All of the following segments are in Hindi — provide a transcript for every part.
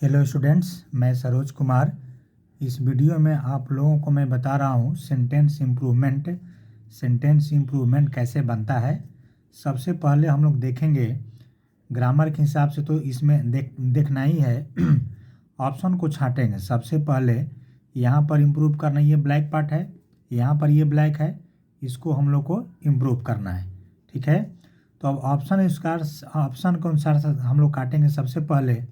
हेलो स्टूडेंट्स, मैं सरोज कुमार। इस वीडियो में आप लोगों को मैं बता रहा हूँ सेंटेंस इम्प्रूवमेंट कैसे बनता है। सबसे पहले हम लोग देखेंगे ग्रामर के हिसाब से, तो इसमें देखना ही है। ऑप्शन को छांटेंगे। सबसे पहले यहाँ पर इम्प्रूव करना, ये ब्लैक पार्ट है, यहाँ पर ये ब्लैक है, इसको हम लोग को इम्प्रूव करना है। ठीक है, तो अब ऑप्शन के अनुसार हम लोग काटेंगे। सबसे पहले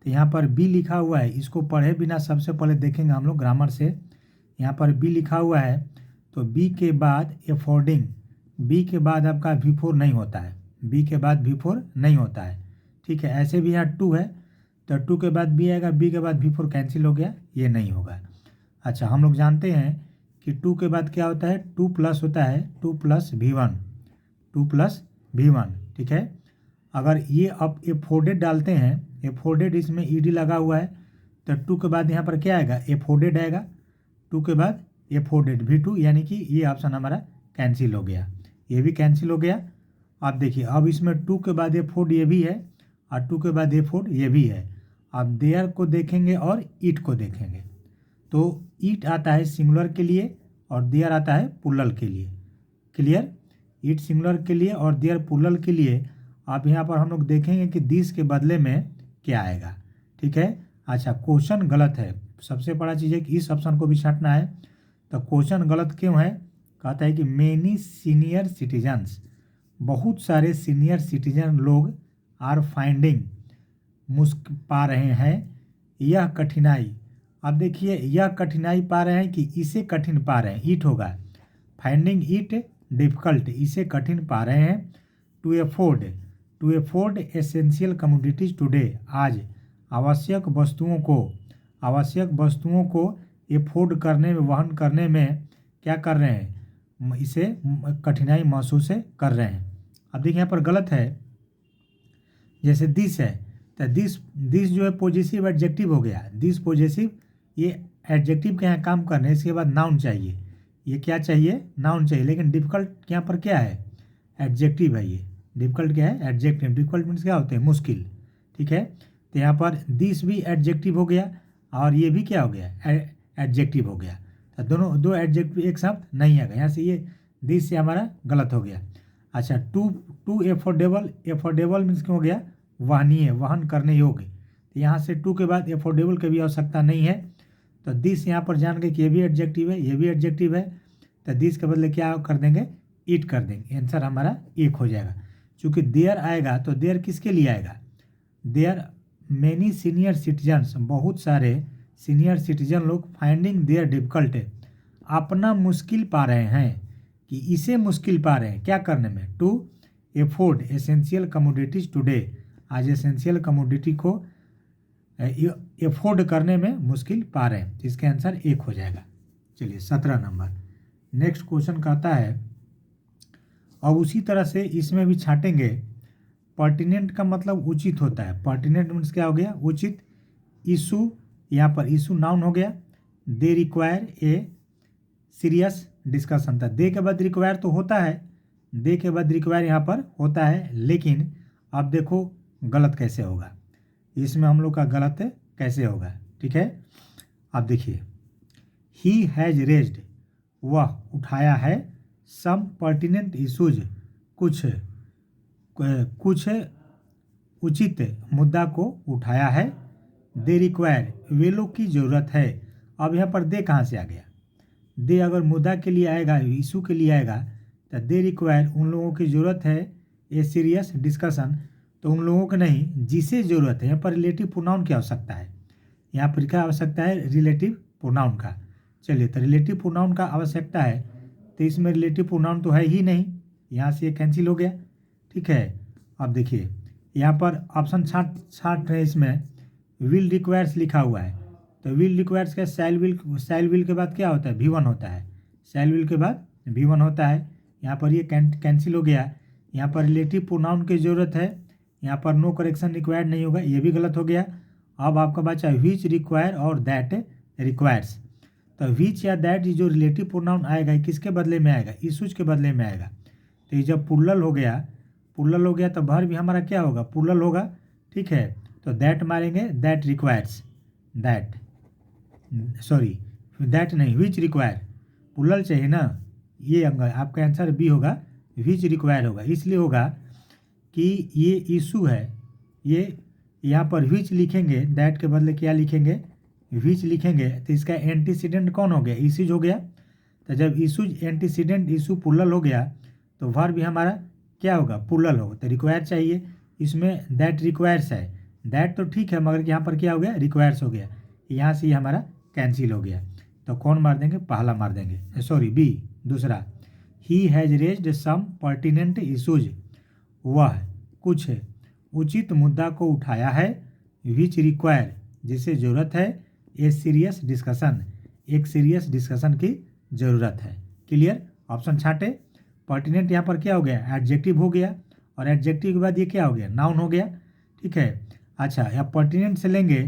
तो यहाँ पर बी लिखा हुआ है, इसको पढ़े बिना सबसे पहले देखेंगे हम लोग ग्रामर से। यहाँ पर बी लिखा हुआ है, तो बी के बाद एफोर्डिंग, बी के बाद आपका V4 नहीं होता है, बी के बाद V4 नहीं होता है। ठीक है, ऐसे भी यहाँ 2 है, तो 2 के बाद बी आएगा, बी के बाद V4 कैंसिल हो गया, ये नहीं होगा। अच्छा, हम लोग जानते हैं कि 2 के बाद क्या होता है, 2 प्लस होता है, 2 प्लस V1, 2 प्लस V1। ठीक है, अगर ये अब एफोर्डेड डालते हैं, एफोर्डेड इसमें ईडी लगा हुआ है, तो 2 के बाद यहाँ पर क्या आएगा, एफोर्डेड आएगा, 2 के बाद एफोर्डेड V2, यानी कि ये ऑप्शन हमारा कैंसिल हो गया, ये भी कैंसिल हो गया। अब देखिए, अब इसमें 2 के बाद एफोर्ड ये भी है, और 2 के बाद एफोर्ड ये भी है। अब देयर को देखेंगे और ईट को देखेंगे, तो ईट आता है सिंगुलर के लिए और देयर आता है प्लूरल के लिए। क्लियर, ईट सिंगुलर के लिए और देयर प्लूरल के लिए। अब यहाँ पर हम लोग देखेंगे कि दिस के बदले में क्या आएगा। ठीक है, अच्छा, क्वेश्चन गलत है। सबसे बड़ा चीज़ है कि इस ऑप्शन को भी छांटना है। तो क्वेश्चन गलत क्यों है, कहता है कि मेनी सीनियर सिटीजन्स, बहुत सारे सीनियर सिटीजन लोग आर फाइंडिंग, पा रहे हैं यह कठिनाई। अब देखिए, यह कठिनाई पा रहे हैं कि इसे कठिन पा रहे हैं, ईट होगा, फाइंडिंग इट डिफिकल्ट, इसे कठिन पा रहे हैं। To afford essential commodities today, आज आवश्यक वस्तुओं को एफोर्ड करने में, वहन करने में क्या कर रहे हैं, इसे कठिनाई महसूस कर रहे हैं। अब देखिए यहाँ पर गलत है, जैसे दिस है, तो दिस जो है पॉजिटिव एडजेक्टिव हो गया, दिस पॉजिटिव, ये एडजेक्टिव के यहाँ काम करने, इसके बाद नाउन चाहिए, ये क्या चाहिए, नाउन चाहिए। लेकिन डिफिकल्ट यहाँ पर क्या है, एडजेक्टिव है। ये डिफिकल्ट क्या है, एडजेक्टिव। डिफिकल्ट मीन्स क्या होते हैं, मुश्किल। ठीक है, तो यहाँ पर दिस भी एडजेक्टिव हो गया और ये भी क्या हो गया, एडजेक्टिव हो गया। तो दोनों दो एडजेक्टिव एक साथ नहीं आएगा, यहाँ से ये दिस से हमारा गलत हो गया। अच्छा, टू एफोर्डेबल मीन्स क्यों हो गया, वहनीय, वहन करने योग्य। तो यहाँ से 2 के बाद एफोर्डेबल की भी आवश्यकता नहीं है, तो दिस यहाँ पर जान गए कि ये भी एडजेक्टिव है, ये भी एडजेक्टिव है, तो दिस के बदले क्या कर देंगे, ईट कर देंगे। आंसर हमारा 1 हो जाएगा। चूँकि देयर आएगा तो देयर किसके लिए आएगा, देयर मेनी सीनियर सिटीजन्स, बहुत सारे सीनियर सिटीजन लोग फाइंडिंग देयर डिफिकल्ट, अपना मुश्किल पा रहे हैं, कि इसे मुश्किल पा रहे हैं क्या करने में, to afford essential commodities today, आज एसेंशियल कमोडिटी को एफोर्ड करने में मुश्किल पा रहे हैं। इसके आंसर 1 हो जाएगा। चलिए 17 नंबर, नेक्स्ट क्वेश्चन कहता है, अब उसी तरह से इसमें भी छाटेंगे। पर्टिनेंट का मतलब उचित होता है, पर्टिनेंट मीन्स क्या हो गया, उचित। इशू, यहाँ पर इशू नाउन हो गया। They require a serious discussion था, दे के बाद रिक्वायर तो होता है, दे के बाद रिक्वायर यहाँ पर होता है, लेकिन अब देखो गलत कैसे होगा, इसमें हम लोग का गलत कैसे होगा। ठीक है, अब देखिए, ही हैज रेज्ड, वह उठाया है, सम पर्टिनेंट इशूज, कुछ उचित मुद्दा को उठाया है। दे रिक्वायर, वे लोग की ज़रूरत है। अब यहाँ पर दे कहाँ से आ गया, दे अगर मुद्दा के लिए आएगा, इशू के लिए आएगा, तो दे रिक्वायर, उन लोगों की ज़रूरत है, ए सीरियस डिस्कशन, तो उन लोगों को नहीं, जिसे ज़रूरत है। यहाँ पर रिलेटिव प्रोनाउन की आवश्यकता है, यहाँ पर क्या आवश्यकता है, रिलेटिव प्रोनाउन का। चलिए, तो रिलेटिव प्रोनाउन का आवश्यकता है, तो इसमें रिलेटिव प्रोनाउन तो है ही नहीं, यहाँ से ये कैंसिल हो गया। ठीक है, अब देखिए यहाँ पर ऑप्शन छाट है, इसमें विल रिक्वायर्स लिखा हुआ है, तो विल रिक्वायर्स का शैल विल के बाद क्या होता है, V1 होता है, शैल विल के बाद V1 होता है। यहाँ पर ये कैंसिल हो गया। यहाँ पर रिलेटिव प्रोनाउन की ज़रूरत है, यहाँ पर नो करेक्शन रिक्वायर्ड नहीं होगा, ये भी गलत हो गया। अब आपका बचा विच रिक्वायर और दैट रिक्वायर्स, तो विच या दैट जो रिलेटिव प्रोनाउन आएगा किसके बदले में आएगा, इशूज के बदले में आएगा। तो ये जब प्लूरल हो गया तो वर्ब भी हमारा क्या होगा, प्लूरल होगा। ठीक है, तो दैट मारेंगे, that requires, that, sorry that नहीं, विच रिक्वायर, प्लूरल चाहिए ना, ये आपका आंसर बी होगा, विच रिक्वायर होगा। इसलिए होगा कि ये इशू है, ये यहाँ पर विच लिखेंगे, दैट के बदले क्या लिखेंगे, विच लिखेंगे, तो इसका एंटीसीडेंट कौन हो गया, इशूज हो गया। तो जब इशूज एंटीसीडेंट इशू प्लूरल हो गया तो वर्ब भी हमारा क्या होगा, प्लूरल होगा। तो रिक्वायर चाहिए, इसमें दैट रिक्वायर्स है, दैट तो ठीक है मगर यहाँ पर क्या हो गया, रिक्वायर्स हो गया, यहाँ से ये हमारा कैंसिल हो गया। तो कौन मार देंगे, पहला मार देंगे, सॉरी बी, दूसरा। He has raised some pertinent issues, वह कुछ उचित मुद्दा को उठाया है, विच रिक्वायर जिसे ज़रूरत है, ए सीरियस डिस्कशन, एक सीरियस डिस्कशन की ज़रूरत है। क्लियर, ऑप्शन छाटे। पर्टिनेंट यहाँ पर क्या हो गया, एडजेक्टिव हो गया, और एडजेक्टिव के बाद ये क्या हो गया, नाउन हो गया। ठीक है, अच्छा या पर्टिनेंट से लेंगे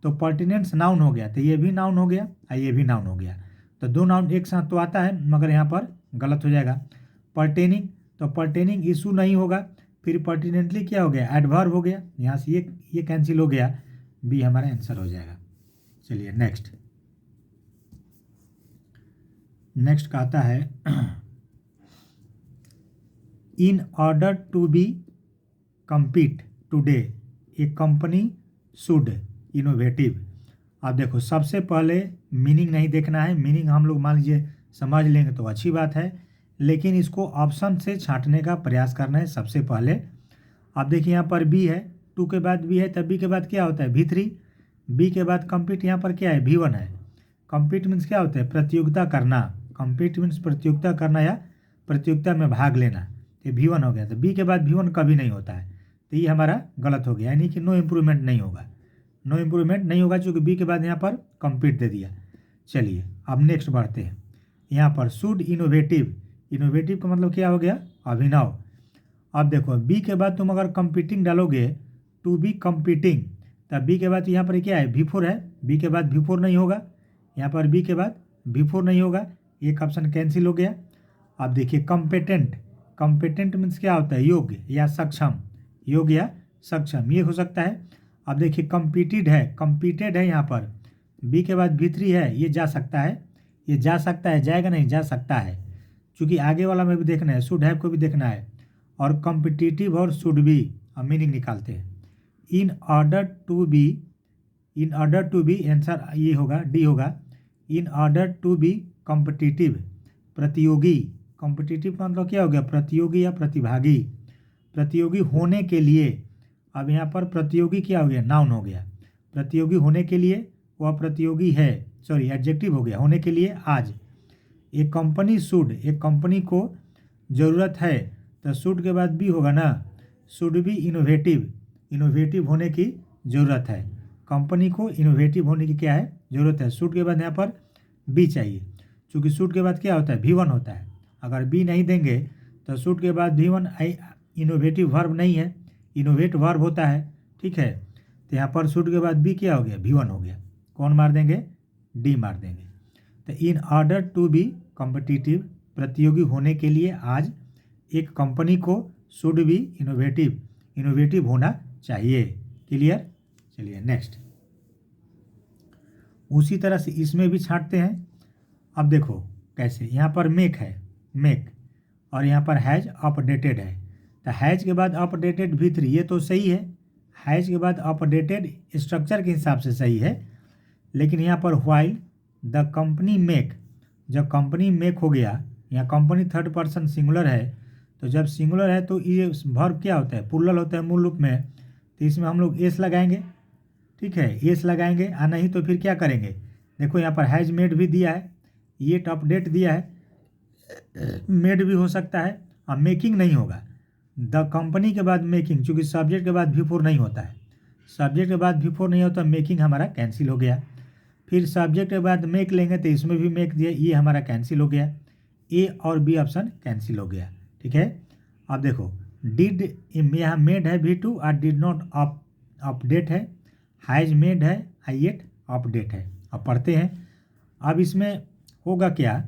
तो पर्टिनेंस नाउन हो गया, तो ये भी नाउन हो गया और ये भी नाउन हो गया। तो दो नाउन एक साथ तो आता है मगर यहाँ पर गलत हो जाएगा। पर्टेनिंग, तो पर्टेनिंग इशू नहीं होगा, फिर पर्टिनेंटली क्या हो गया, एडवर्ब हो गया, यहाँ से ये कैंसिल हो गया, बी हमारा आंसर हो जाएगा। चलिए नेक्स्ट, नेक्स्ट का आता है in order to be compete today a company should innovative. अब देखो सबसे पहले मीनिंग नहीं देखना है, मीनिंग हम लोग मान लीजिए समझ लेंगे तो अच्छी बात है, लेकिन इसको ऑप्शन से छांटने का प्रयास करना है सबसे पहले। अब देखिए यहाँ पर बी है, टू के बाद बी है, तब बी के बाद क्या होता है, V3, बी के बाद कम्पीट यहाँ पर क्या है, V1 है। कम्पीट मीन्स क्या होता है, प्रतियोगिता करना, कम्पीट मीन्स प्रतियोगिता करना या प्रतियोगिता में भाग लेना, ये V1 हो गया। तो बी के बाद V1 कभी नहीं होता है, तो ये हमारा गलत हो गया, यानी कि नो इम्प्रूवमेंट नहीं होगा, नो इम्प्रूवमेंट नहीं होगा क्योंकि बी के बाद यहाँ पर कम्पीट दे दिया। चलिए अब नेक्स्ट बढ़ते हैं, यहाँ पर शुड इनोवेटिव, इनोवेटिव का मतलब क्या हो गया, अभिनव। अब देखो बी के बाद तुम अगर कंपीटिंग डालोगे, टू बी कंपीटिंग, तब बी के बाद यहाँ पर क्या है, V4 है, बी के बाद V4 नहीं होगा, यहाँ पर बी के बाद V4 नहीं होगा, एक ऑप्शन कैंसिल हो गया। अब देखिए कम्पिटेंट, कम्पिटेंट मीन्स क्या होता है, योग्य या सक्षम, योग्य या सक्षम ये हो सकता है। अब देखिए कम्पीटेड है, कम्पीटेड है, यहाँ पर बी के बाद V3 है, ये जा सकता है, ये जा सकता है, जाएगा नहीं, जा सकता है, क्योंकि आगे वाला में भी देखना है, शुड हैव को भी देखना है, और कॉम्पिटिटिव और शुड बी, अब मीनिंग निकालते हैं। In order to be, in order to be answer ये होगा, डी होगा, in order to be competitive, प्रतियोगी, कॉम्पिटिटिव का मतलब क्या हो गया, प्रतियोगी या प्रतिभागी, प्रतियोगी होने के लिए। अब यहाँ पर प्रतियोगी क्या हो गया, नाउन हो गया, प्रतियोगी होने के लिए, वह प्रतियोगी है, सॉरी एडजेक्टिव हो गया, होने के लिए आज। एक कंपनी शुड, एक कंपनी को ज़रूरत है, तो शुड के बाद भी होगा ना, शुड बी इनोवेटिव, इनोवेटिव होने की ज़रूरत है, कंपनी को इनोवेटिव होने की क्या है, ज़रूरत है। शुड के बाद यहाँ पर बी चाहिए, क्योंकि शुड के बाद क्या होता है, V1 होता है, अगर बी नहीं देंगे तो शुड के बाद V1 इनोवेटिव वर्ब नहीं है, इनोवेट वर्ब होता है। ठीक है, तो यहाँ पर शुड के बाद बी क्या हो गया, V1 हो गया, कौन मार देंगे, डी मार देंगे। तो in order to be competitive, प्रतियोगी होने के लिए आज एक कंपनी को शुड बी इनोवेटिव, इनोवेटिव होना चाहिए। क्लियर, चलिए नेक्स्ट, उसी तरह से इसमें भी छांटते हैं। अब देखो कैसे, यहाँ पर मेक है, मेक, और यहाँ पर हैज अपडेटेड है, तो हैज के बाद अपडेटेड V3 ये तो सही है, हैज के बाद अपडेटेड स्ट्रक्चर के हिसाब से सही है, लेकिन यहाँ पर व्हाइल द कंपनी मेक, जब कंपनी मेक हो गया, यहाँ कंपनी थर्ड पर्सन सिंगुलर है, तो जब सिंगुलर है तो ये वर्ब क्या होता है, प्लूरल होता है मूल रूप में, तो इसमें हम लोग एस लगाएंगे। ठीक है, एस लगाएंगे, आ नहीं तो फिर क्या करेंगे, देखो यहाँ पर हैज मेड भी दिया है, ये अपडेट दिया है, मेड भी हो सकता है, और मेकिंग नहीं होगा। द कंपनी के बाद मेकिंग, चूँकि सब्जेक्ट के बाद V4 नहीं होता है, सब्जेक्ट के बाद V4 नहीं होता, मेकिंग हमारा कैंसिल हो गया। फिर सब्जेक्ट के बाद मेक लेंगे तो इसमें भी मेक दिया, ये हमारा कैंसिल हो गया, ए और बी ऑप्शन कैंसिल हो गया। ठीक है, अब देखो डिड, यहाँ मेड है V2 और डिड नॉट अपडेट है, हैज मेड है, हाइएट अपडेट है। अब पढ़ते हैं, अब इसमें होगा क्या,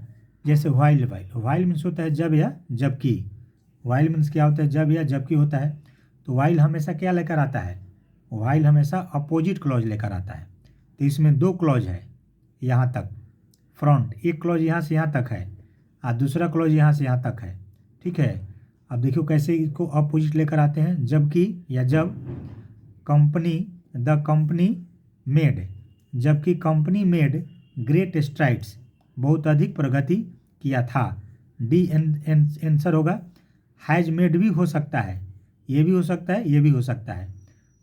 जैसे व्हाइल, व्हाइल मीन्स होता है जब या जबकि, व्हाइल मीन्स क्या होता है, जब या जबकि होता है, तो व्हाइल हमेशा क्या लेकर आता है, व्हाइल हमेशा अपोजिट क्लॉज लेकर आता है। तो इसमें दो क्लॉज है यहाँ तक फ्रंट, एक क्लॉज यहाँ से यहाँ तक है और दूसरा क्लॉज यहाँ से यहाँ तक है। ठीक है, अब देखियो कैसे इसको अपोजिट लेकर आते हैं। जबकि या जब कंपनी मेड, जबकि कंपनी मेड ग्रेट स्ट्राइड्स, बहुत अधिक प्रगति किया था। डी आंसर होगा। हैज मेड भी हो सकता है, ये भी हो सकता है, ये भी हो सकता है।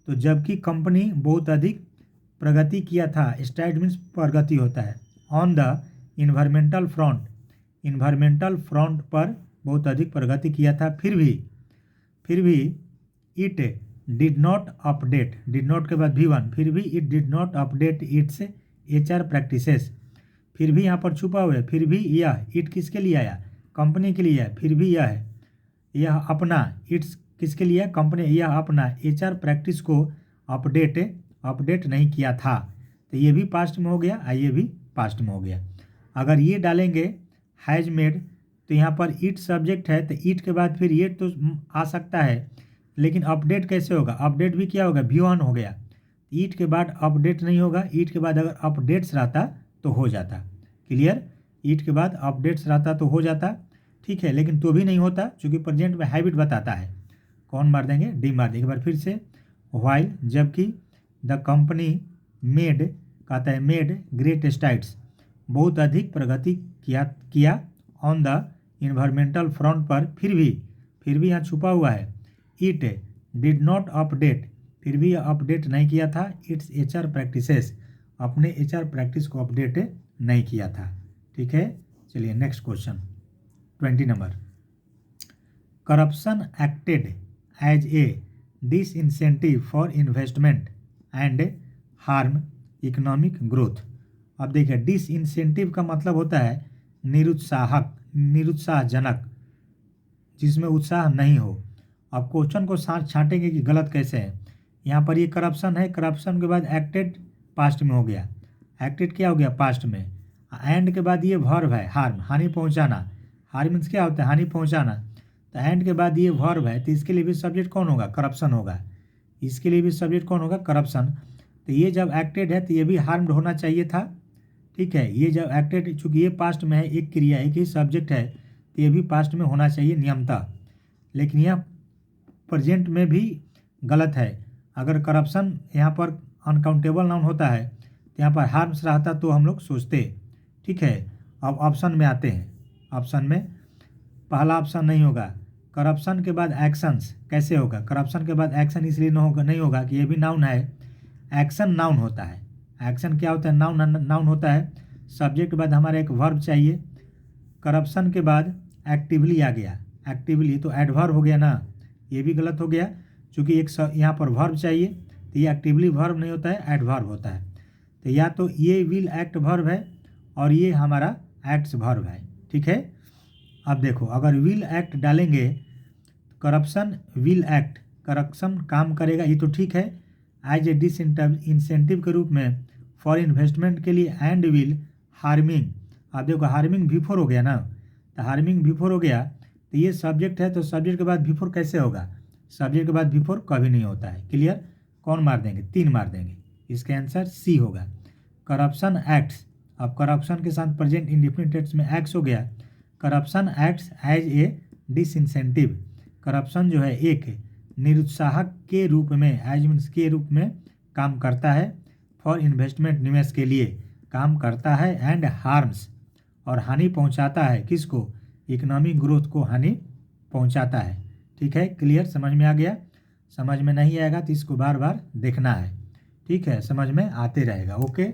तो जबकि कंपनी बहुत अधिक प्रगति किया था, स्ट्राइड मीन्स प्रगति होता है। ऑन द इन्वायरमेंटल फ्रंट पर बहुत अधिक प्रगति किया था, फिर भी it did not update, did not के बाद V1, फिर भी it did not update it's HR practices. फिर भी यहाँ पर छुपा हुआ है, फिर भी यह, इट किसके लिए आया, कंपनी के लिए है, फिर भी यह है, यह अपना, इट्स किसके लिए, कंपनी, यह अपना HR प्रैक्टिस को अपडेट नहीं किया था। तो ये भी पास्ट में हो गया और ये भी पास्ट में हो गया। अगर ये डालेंगे हैज मेड, तो यहाँ पर इट सब्जेक्ट है, तो इट के बाद फिर ये तो आ सकता है, लेकिन अपडेट कैसे होगा, अपडेट भी क्या होगा, V1 हो गया। ईट के बाद अपडेट नहीं होगा, ईट के बाद अगर अपडेट्स रहता तो हो जाता। क्लियर, ईट के बाद अपडेट्स रहता तो हो जाता। ठीक है, लेकिन तो भी नहीं होता क्योंकि प्रेजेंट में हैबिट बताता है। कौन मार देंगे, डी मार देंगे। एक बार फिर से, व्हाइल, जबकि द कंपनी मेड, कहता है मेड ग्रेट स्ट्राइड्स, बहुत अधिक प्रगति किया ऑन द इन्वायरमेंटल फ्रंट पर, फिर भी यहाँ छुपा हुआ है, इट डिड नॉट अपडेट, फिर भी अपडेट नहीं किया था इट्स HR प्रैक्टिसेस, अपने HR प्रैक्टिस को अपडेट नहीं किया था। ठीक है, चलिए नेक्स्ट क्वेश्चन 20 नंबर। Corruption acted as a disincentive for investment and harm economic growth. अब देखिए, डिसइंसेंटिव का मतलब होता है निरुत्साहजनक, जिसमें उत्साह नहीं हो। अब क्वेश्चन को साथ छांटेंगे कि गलत कैसे है। यहाँ पर ये करप्शन है, करप्शन के बाद एक्टेड पास्ट में हो गया, एक्टेड क्या हो गया, पास्ट में। एंड के बाद ये वर्ब है, हार्म, हानि पहुँचाना। हार्म मीन्स क्या होता है, हानि पहुँचाना। तो एंड के बाद ये वर्ब है, तो इसके लिए भी सब्जेक्ट कौन होगा, करप्शन होगा। इसके लिए भी सब्जेक्ट कौन होगा, करप्शन। तो ये जब एक्टेड है तो ये भी हार्म्ड होना चाहिए था। ठीक है, ये जब एक्टेड, चूँकि ये पास्ट में है, एक क्रिया, एक ही सब्जेक्ट है, तो ये भी पास्ट में होना चाहिए नियमतः। लेकिन यह प्रेजेंट में भी गलत है। अगर करप्शन यहाँ पर अनकाउंटेबल नाउन होता है तो यहाँ पर हार्म्स रहता तो हम लोग सोचते। ठीक है, अब ऑप्शन में आते हैं। ऑप्शन में पहला ऑप्शन नहीं होगा। करप्शन के बाद एक्शंस कैसे होगा, करप्शन के बाद एक्शन इसलिए नहीं होगा कि ये भी नाउन है, एक्शन नाउन होता है। एक्शन क्या होता है, नाउन होता है। सब्जेक्ट के बाद हमारा एक वर्ब चाहिए। करप्शन के बाद एक्टिवली आ गया, एक्टिवली तो एडवर्ब हो गया ना, ये भी गलत हो गया क्योंकि एक यहाँ पर वर्ब चाहिए, तो ये एक्टिवली वर्ब नहीं होता है, एडवर्ब होता है। तो या तो ये विल एक्ट वर्ब है और ये हमारा एक्ट्स वर्ब है। ठीक है, अब देखो, अगर विल एक्ट डालेंगे, करप्शन विल एक्ट, करप्शन काम करेगा, ये तो ठीक है, एज ए इंसेंटिव के रूप में फॉर इन्वेस्टमेंट के लिए, एंड विल हार्मिंग। अब देखो, हार्मिंग बिफोर हो गया ना, तो हार्मिंग बिफोर हो गया, तो ये सब्जेक्ट है, तो सब्जेक्ट के बाद बिफोर कैसे होगा, सब्जेक्ट के बाद बिफोर कभी नहीं होता है। क्लियर, कौन मार देंगे, 3 मार देंगे। इसका आंसर सी होगा। करप्शन एक्ट्स, अब करप्शन के साथ प्रेजेंट इंडेफिनिट टेंस में एक्ट्स हो गया। Corruption acts as a disincentive, corruption जो है एक निरुत्साहक के रूप में, एज मीन्स के रूप में काम करता है, फॉर इन्वेस्टमेंट निवेश के लिए काम करता है, एंड हार्म्स और हानि पहुंचाता है, किसको, इकोनॉमिक ग्रोथ को हानि पहुंचाता है। ठीक है, क्लियर, समझ में आ गया। समझ में नहीं आएगा तो इसको बार बार देखना है। ठीक है, समझ में आते रहेगा। ओके।